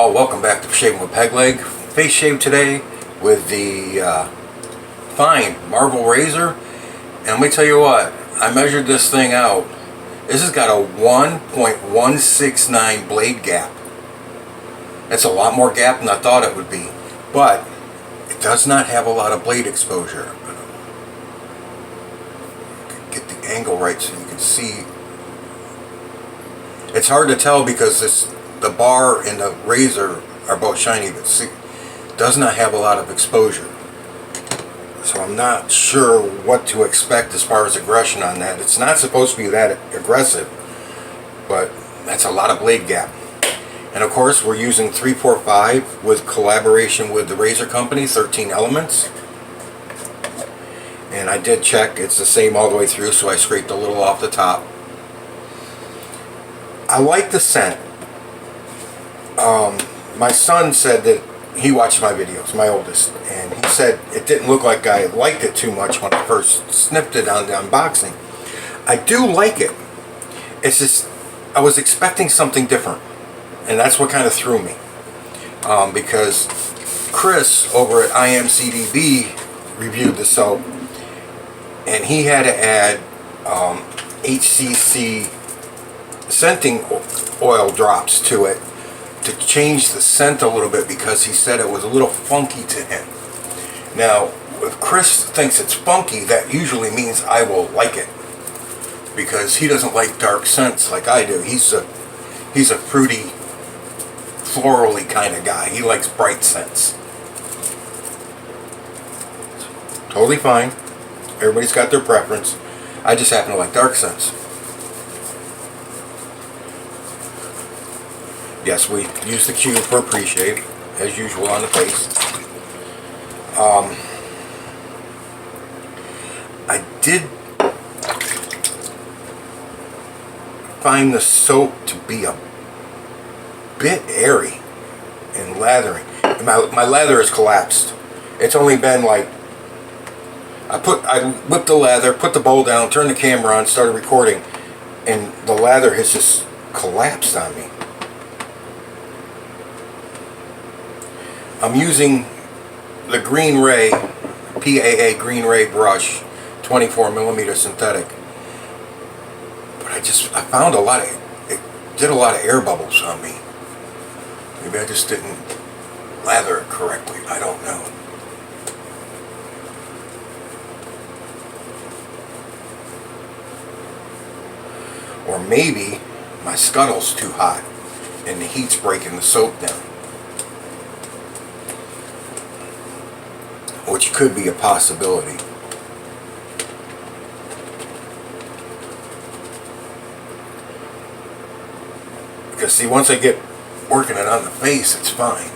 all, welcome back to Shaving with Peg Leg. Face shave today with the fine marble razor. And let me tell you what, I measured this thing out. This has got a 1.169 blade gap. That's a lot more gap than I thought it would be. But it does not have a lot of blade exposure. Get the angle right so you can see. It's hard to tell because the bar and the razor are both shiny, but see, it does not have a lot of exposure. So I'm not sure what to expect as far as aggression on that. It's not supposed to be that aggressive, but that's a lot of blade gap. And of course we're using 345 with collaboration with the razor company, 13 Elements. And I did check, it's the same all the way through, so I scraped a little off the top. I like the scent. My son said that he watched my videos, my oldest, and he said it didn't look like I liked it too much when I first sniffed it on the unboxing. I do like it. It's just, I was expecting something different, and that's what kind of threw me. Because Chris over at IMCDB reviewed the soap, and he had to add HCC scenting oil drops to it to change the scent a little bit, because he said it was a little funky to him. Now, if Chris thinks it's funky, that usually means I will like it, because he doesn't like dark scents like I do. He's a fruity, florally kind of guy. He likes bright scents. Totally fine. Everybody's got their preference. I just happen to like dark scents. Yes, we use the Cube for a pre-shave, as usual on the face. I did find the soap to be a bit airy and lathering. My lather is collapsed. It's only been like, I whipped the lather, put the bowl down, turned the camera on, started recording, and the lather has just collapsed on me. I'm using the Green Ray, PAA Green Ray brush, 24mm synthetic. But I found it did a lot of air bubbles on me. Maybe I just didn't lather it correctly. I don't know. Or maybe my scuttle's too hot and the heat's breaking the soap down. Which could be a possibility. Because see, once I get working it on the face, it's fine.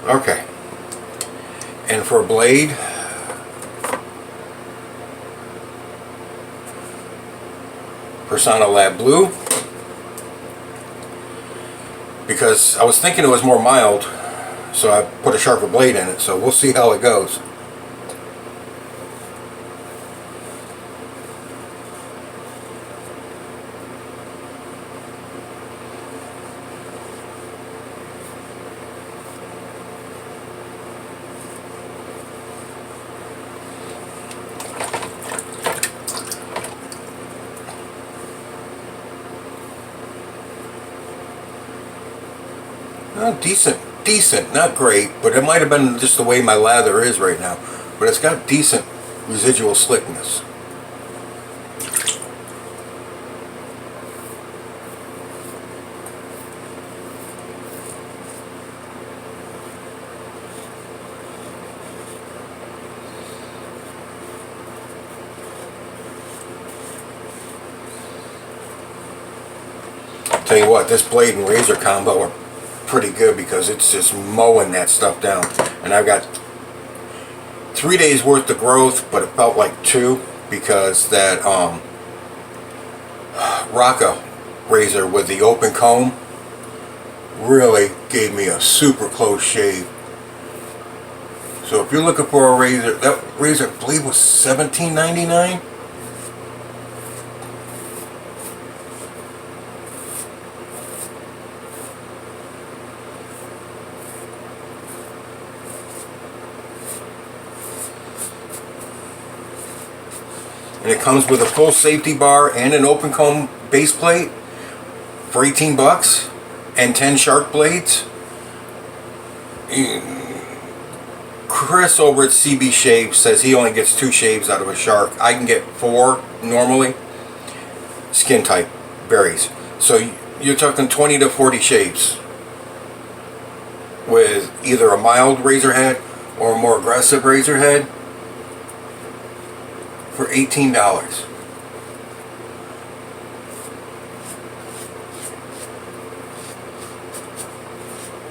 Okay. And for a blade, Persona Lab Blue. Because I was thinking it was more mild, so I put a sharper blade in it, so we'll see how it goes. Decent, not great, but it might have been just the way my lather is right now. But it's got decent residual slickness. Tell you what, this blade and razor combo are pretty good, because it's just mowing that stuff down. And I've got 3 days worth of growth, but it felt like 2, because that Rocca razor with the open comb really gave me a super close shave. So if you're looking for a razor, that razor I believe was $17.99. and it comes with a full safety bar and an open comb base plate for 18 bucks and 10 shark blades. Chris over at CB Shave says he only gets 2 shaves out of a shark. I can get 4 normally. Skin type varies. So you're talking 20 to 40 shaves with either a mild razor head or a more aggressive razor head for $18.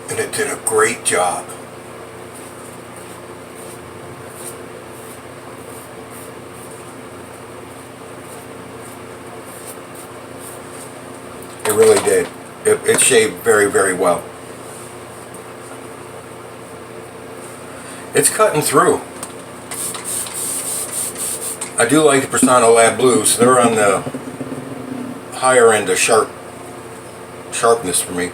And it did a great job. It really did. It shaved very, very well. It's cutting through. I do like the Persona Lab Blues. They're on the higher end of sharpness for me.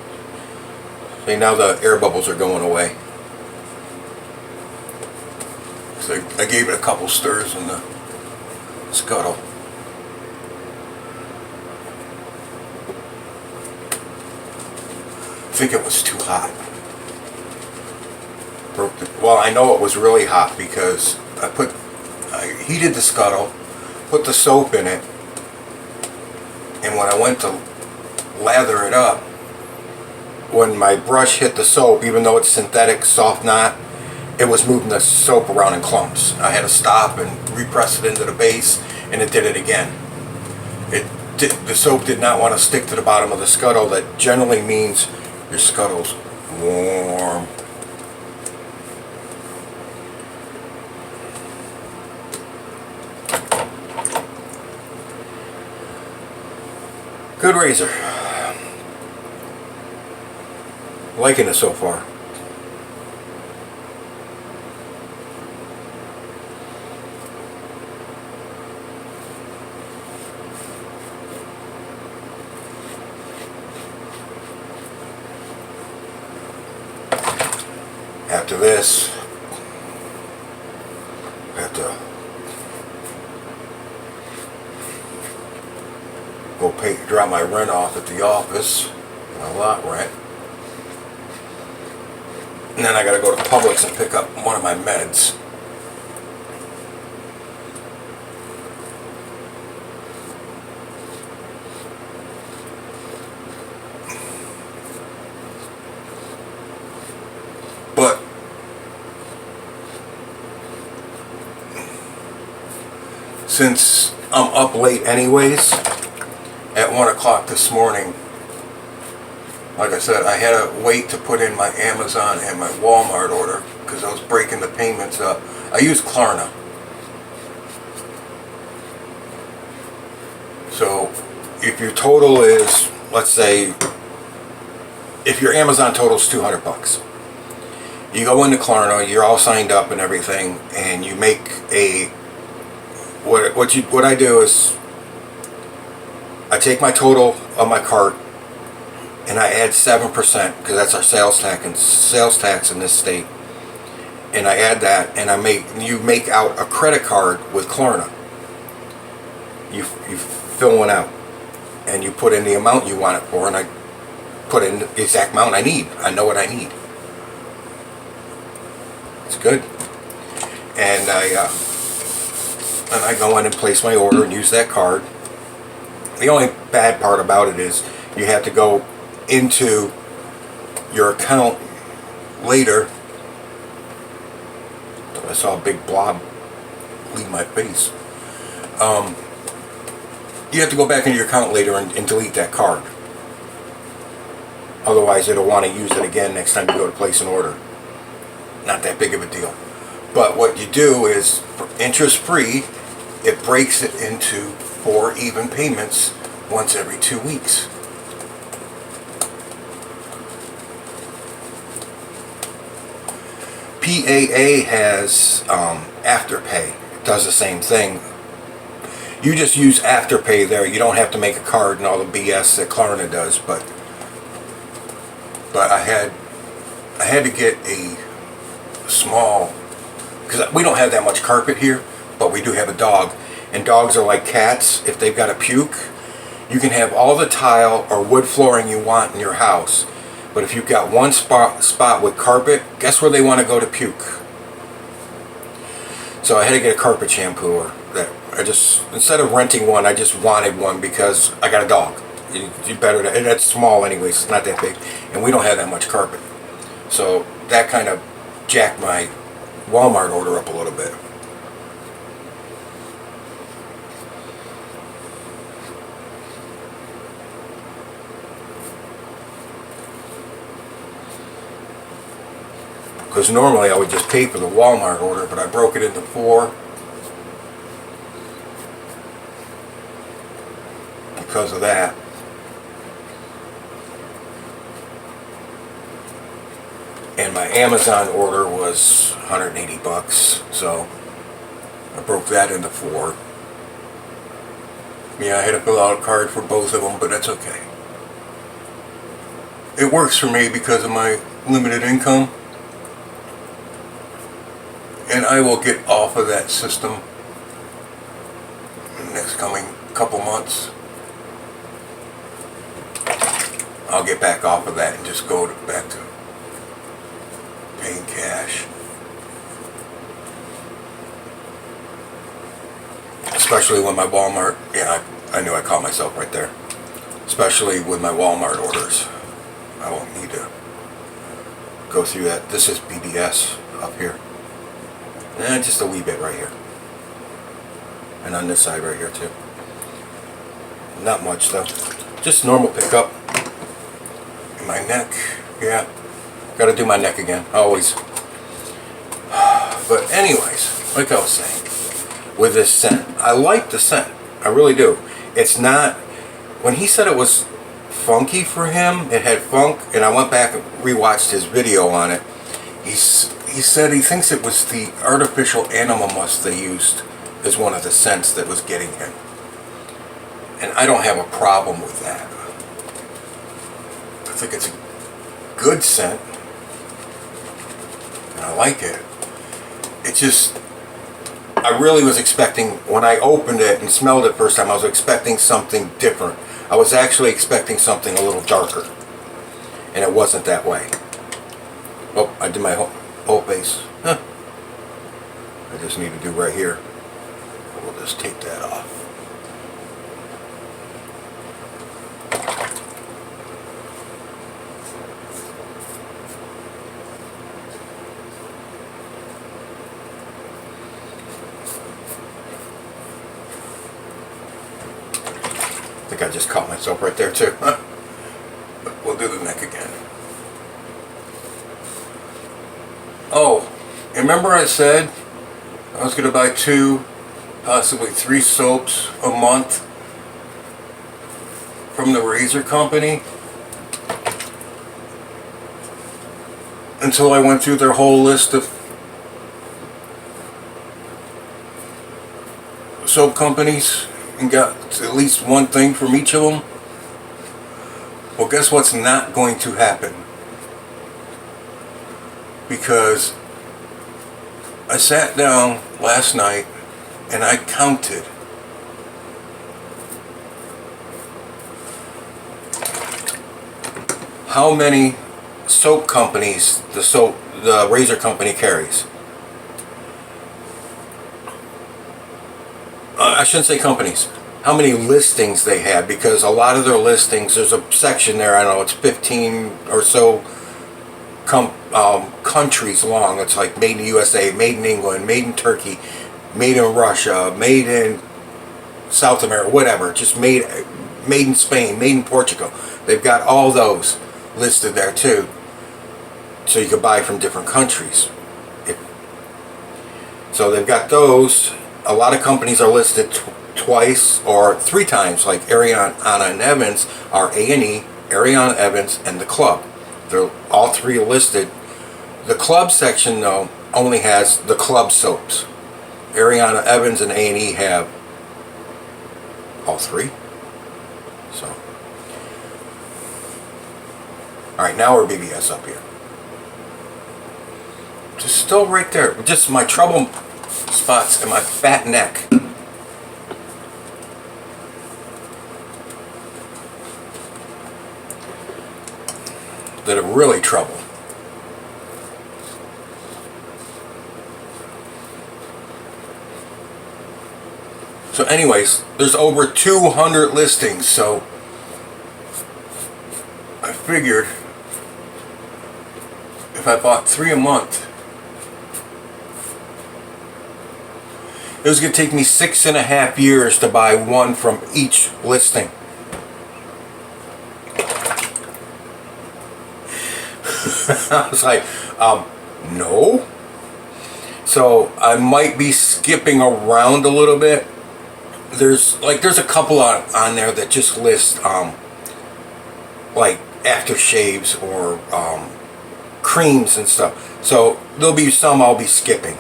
See, now the air bubbles are going away. So I gave it a couple stirs in the scuttle. I think it was too hot. Well, I know it was really hot because I heated the scuttle, put the soap in it, and when I went to lather it up, when my brush hit the soap, even though it's synthetic soft knot, it was moving the soap around in clumps. I had to stop and repress it into the base, and it did it again. The soap did not want to stick to the bottom of the scuttle. That generally means your scuttle's warm. Good razor. Liking it so far. After this, I have to go drop my rent off at the office, my lot rent. And then I gotta go to Publix and pick up one of my meds. But since I'm up late anyways, at 1 o'clock this morning, like I said, I had to wait to put in my Amazon and my Walmart order because I was breaking the payments up. I use Klarna. So if your total is, let's say, if your Amazon total is 200 bucks, you go into Klarna, you're all signed up and everything, and you make a, what I do is, I take my total of my cart and I add 7% because that's our sales tax in this state, and I add that, and you make out a credit card with Klarna. You fill one out and you put in the amount you want it for, and I put in the exact amount I need. I know what I need. It's good. And I go in and place my order and use that card. The only bad part about it is you have to go into your account later. I saw a big blob leave my face. You have to go back into your account later and delete that card. Otherwise it'll want to use it again next time you go to place an order. Not that big of a deal. But what you do is, for interest free, it breaks it into 4 even payments once every 2 weeks. PAA has Afterpay. It does the same thing. You just use Afterpay there. You don't have to make a card and all the BS that Klarna does. But I had to get a small, because we don't have that much carpet here, but we do have a dog, and dogs are like cats. If they've got a puke, you can have all the tile or wood flooring you want in your house, but if you've got one spot with carpet, guess where they want to go to puke? So I had to get a carpet shampooer. That instead of renting one, I just wanted one because I got a dog. You better, and that's small anyways, it's not that big, and we don't have that much carpet. So that kind of jacked my Walmart order up a little bit. Because normally I would just pay for the Walmart order, but I broke it into 4 because of that. And my Amazon order was 180 bucks, so I broke that into 4. Yeah, I had to fill out a card for both of them, but that's okay. It works for me because of my limited income. And I will get off of that system in the next coming couple months. I'll get back off of that and just go back to paying cash. Especially when my Walmart, yeah, I knew I caught myself right there. Especially with my Walmart orders. I won't need to go through that. This is BBS up here. And just a wee bit right here. And on this side right here too. Not much though. Just normal pickup. In my neck. Yeah. Gotta do my neck again. Always. But anyways, like I was saying, with this scent, I like the scent. I really do. It's not, when he said it was funky for him, it had funk, and I went back and rewatched his video on it. He said he thinks it was the artificial animal musk they used as one of the scents that was getting him. And I don't have a problem with that. I think it's a good scent. And I like it. It just, I really was expecting, when I opened it and smelled it first time, I was expecting something different. I was actually expecting something a little darker. And it wasn't that way. Oh, I did my whole base. Huh. I just need to do right here. We'll just take that off. I think I just caught myself right there too. We'll do the neck again. Oh, remember I said I was going to buy 2, possibly 3 soaps a month from the razor company? Until I went through their whole list of soap companies and got at least one thing from each of them. Well, guess what's not going to happen? Because I sat down last night and I counted how many soap companies the razor company carries. I shouldn't say companies. How many listings they have, because a lot of their listings, there's a section there, I don't know, it's 15 or so countries long. It's like made in the USA, made in England, made in Turkey, made in Russia, made in South America, whatever. Just made in Spain, made in Portugal. They've got all those listed there too. So you can buy from different countries. So they've got those. A lot of companies are listed twice or 3 times, like Ariana and Evans are A&E, Ariana Evans, and the Club. They're all 3 listed. The Club section, though, only has the Club soaps. Ariana Evans and A&E have all 3. So, all right, now we're BBS up here. Just still right there. Just my trouble spots and my fat neck. that are really trouble. So anyways, there's over 200 listings, so I figured if I bought 3 a month, it was going to take me 6.5 years to buy one from each listing. I was like, no. So I might be skipping around a little bit. There's a couple on there that just list like aftershaves or creams and stuff. So there'll be some I'll be skipping.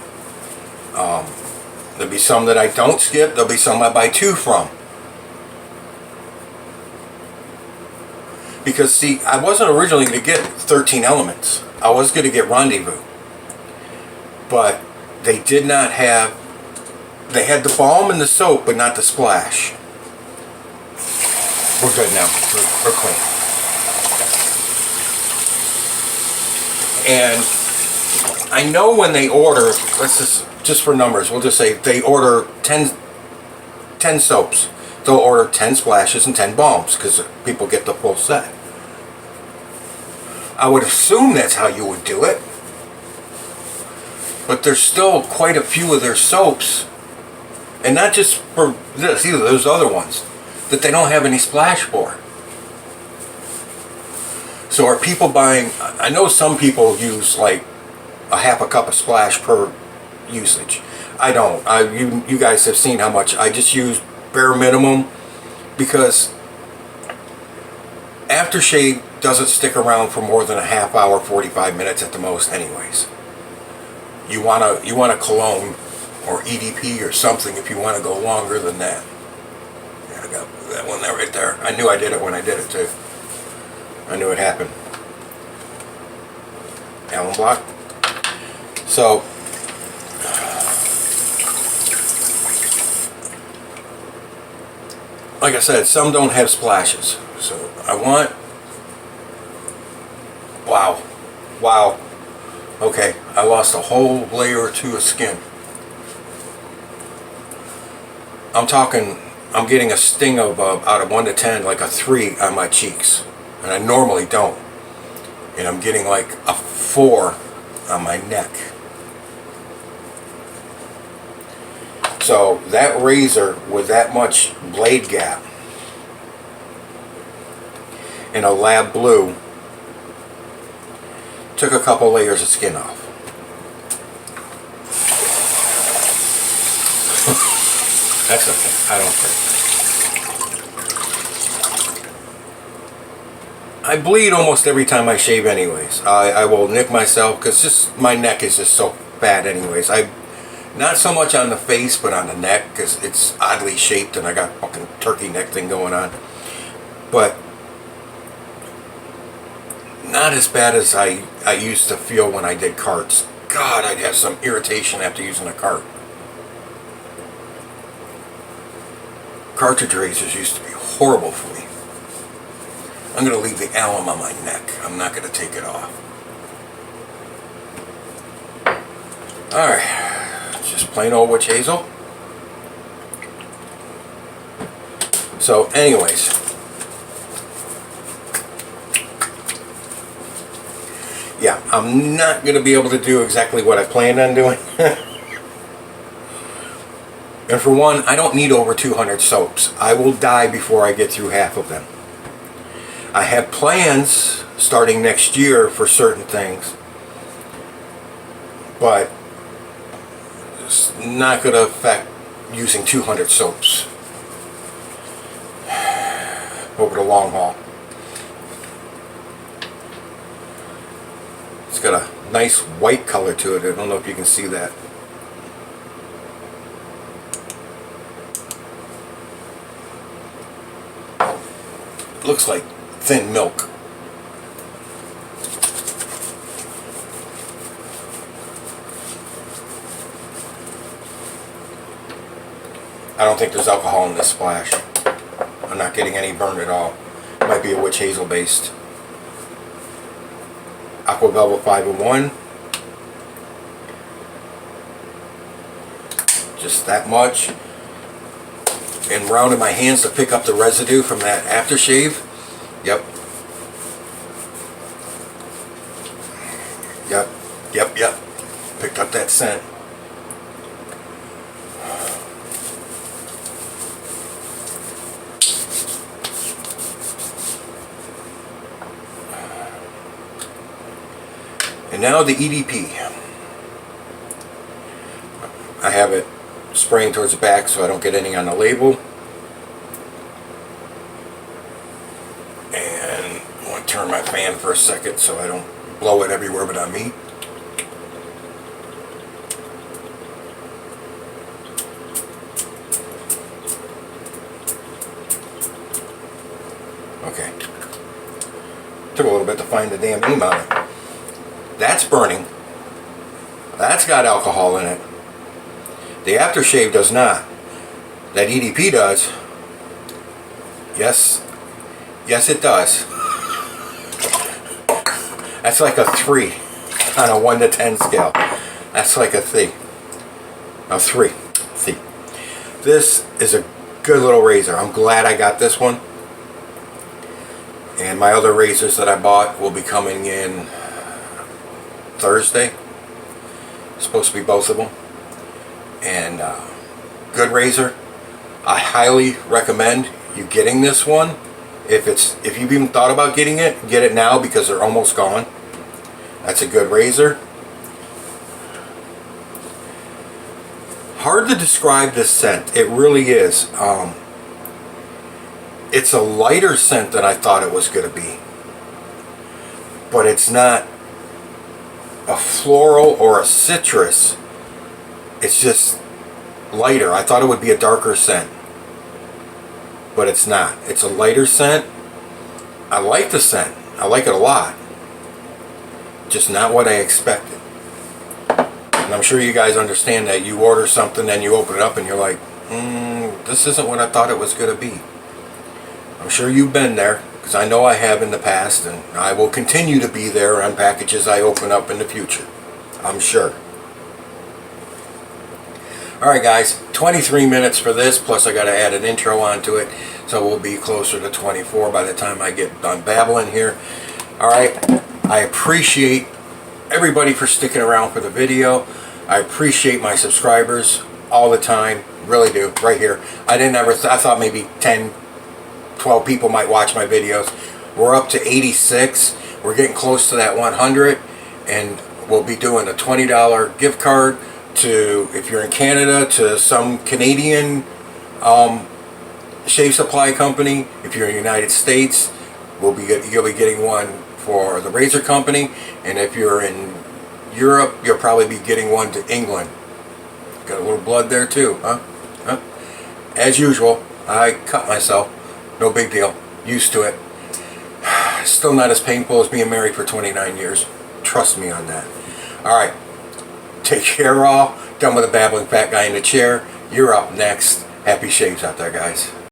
There'll be some that I don't skip. There'll be some I buy 2 from. Because see, I wasn't originally going to get 13 Elements. I was going to get Rendezvous. But they did not have, they had the balm and the soap, but not the splash. We're good now. We're clean. And I know when they order, let's just for numbers, we'll just say they order 10 soaps. They'll order 10 splashes and 10 balms because people get the full set. I would assume that's how you would do it. But there's still quite a few of their soaps, and not just for this either, there's other ones that they don't have any splash for. So are people buying, I know some people use like a half a cup of splash per usage. I don't. You guys have seen how much I just use bare minimum, because aftershave doesn't stick around for more than a half hour, 45 minutes at the most anyways. You want a Cologne or EDP or something if you want to go longer than that. Yeah, I got that one there right there. I knew I did it when I did it too. I knew it happened. Alum block. So like I said, some don't have splashes. So I want, wow. Okay, I lost a whole layer or 2 of skin. I'm talking, I'm getting a sting of out of 1 to 10, like a 3 on my cheeks. And I normally don't. And I'm getting like a 4 on my neck. So that razor with that much blade gap in a lab blue took a couple layers of skin off. That's okay. I don't care. I bleed almost every time I shave anyways. I will nick myself because just my neck is just so fat anyways. Not so much on the face, but on the neck, because it's oddly shaped and I got fucking turkey neck thing going on. But not as bad as I used to feel when I did carts. God, I'd have some irritation after using a cart. Cartridge razors used to be horrible for me. I'm going to leave the alum on my neck. I'm not going to take it off. Alright. Just plain old witch hazel. So anyways, yeah, I'm not going to be able to do exactly what I planned on doing. And for one, I don't need over 200 soaps. I will die before I get through half of them. I have plans starting next year for certain things, but it's not going to affect using 200 soaps over the long haul. It's got a nice white color to it. I don't know if you can see that. It looks like thin milk. I don't think there's alcohol in this splash. I'm not getting any burn at all. It might be a witch hazel based. Aqua Velva 5-in-1. Just that much. And rounding my hands to pick up the residue from that aftershave. Yep. Yep. Picked up that scent. And now the EDP. I have it spraying towards the back so I don't get any on the label. And I want to turn my fan for a second so I don't blow it everywhere but on me. Okay. Took a little bit to find the damn name on it. That's burning. That's got alcohol in it. The aftershave does not. That EDP does. Yes. Yes, it does. That's like a 3 on a 1 to 10 scale. That's like a 3. A 3. See. This is a good little razor. I'm glad I got this one. And my other razors that I bought will be coming in Thursday. Supposed to be both of them. And good razor. I highly recommend you getting this one. If you've even thought about getting it, get it now because they're almost gone. That's a good razor. Hard to describe this scent. It really is. It's a lighter scent than I thought it was going to be. But it's not a floral or a citrus. It's just lighter. I thought it would be a darker scent. But it's not. It's a lighter scent. I like the scent. I like it a lot. Just not what I expected. And I'm sure you guys understand that. You order something and you open it up and you're like, this isn't what I thought it was going to be. I'm sure you've been there, because I know I have in the past, and I will continue to be there on packages I open up in the future. I'm sure. Alright guys, 23 minutes for this, plus I got to add an intro onto it, so we'll be closer to 24 by the time I get done babbling here. Alright, I appreciate everybody for sticking around for the video. I appreciate my subscribers all the time, really do, right here. I thought maybe 10, 12 people might watch my videos. We're up to 86. We're getting close to that 100, and we'll be doing a $20 gift card to, if you're in Canada, to some Canadian shave supply company. If you're in the United States, you'll be getting one for the razor company, and if you're in Europe, you'll probably be getting one to England. Got a little blood there too, huh? As usual, I cut myself. No big deal. Used to it. Still not as painful as being married for 29 years. Trust me on that. Alright. Take care all. Done with the babbling fat guy in the chair. You're up next. Happy shaves out there, guys.